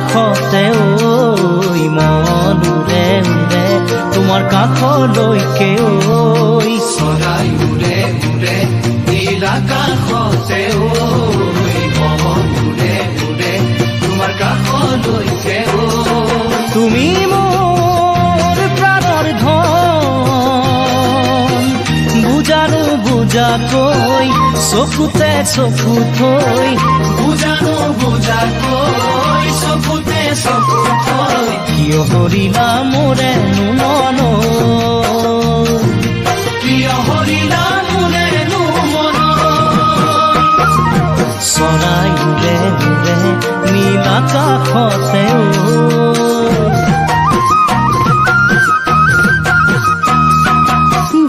কাষতে ঐ মন উৰে উৰে তোমাৰ কাষলৈকে ঐ চৰাই উৰে উৰে নীল আকাশতে ঐ মন উৰে উৰে তোমাৰ কাষলৈকে ঐ তুমি মোৰ প্ৰাণৰ ধন বুজানো বুজাকৈ চকুতে চকু থৈ বুজানো বুজাকৈ চকুতে চকু থৈ কিয় হৰিলা মোৰেনো মন প্ৰিয় হৰিলা মোৰেনো মন চৰাই উৰে উৰে নীল আকাশতে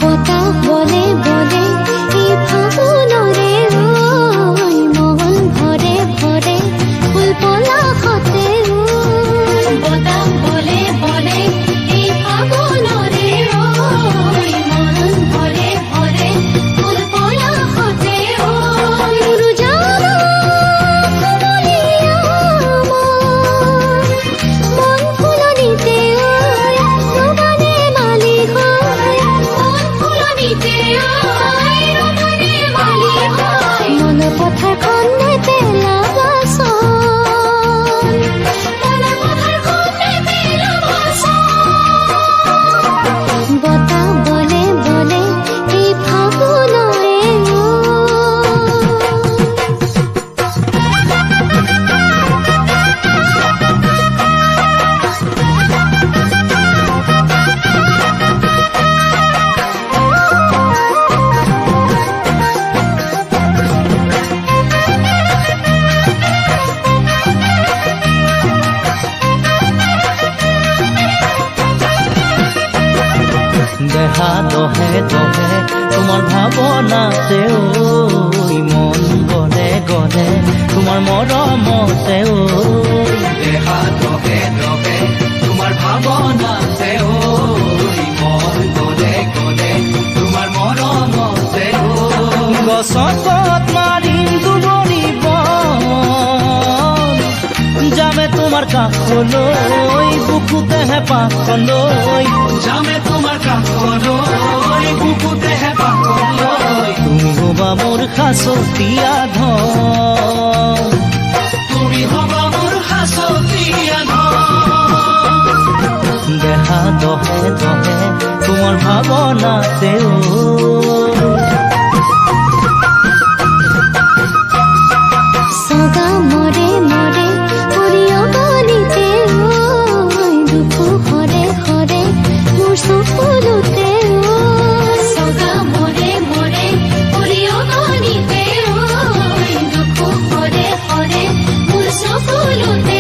বতাহ বলে বলে এই ফাগুনৰে ঐ মন ভৰে ভৰে ফুল পলাশতে বতাহ বলে বলে এই ফাগুনৰে ঐ মন ভৰে ভৰে ফুল পলাশতে মোৰ জানো কুমলীয়া মন ফুলনিতে ৰবানে মালি হয় মন পথাৰখন নেপেলাবাচোন বতাহ বলে বলে এই ফাগুনৰে দেহা দহে দহে তোমাৰ ভাৱনাতে ঐ মন গলে গলে তোমাৰ মৰমতে ঐ দেহা দহে দহে তোমাৰ ভাৱনাতে ঐ মন গলে গলে তোমাৰ মৰমতে ঐ গছত মাৰিম দুবৰি বন যামে তোমাৰ কাষলৈ বুকুতেহে পাখলৈ যামে তোমাৰ কাষলৈ বুকুতেহে পাখলৈ তুমি হবা মোৰ সাঁচতীয়া ধন তুমি হবা মোৰ সাঁচতীয়া ধন দেহা দহে দহে তোমাৰ ভাৱনাতে সগা মৰে মৰে পৰিয়গনিতে দুখু হৰে হৰে মোৰ চকুলোতে সগা মৰে মৰে পৰিয়গনিতে দুখু হৰে হৰে মোৰ চকুলোতে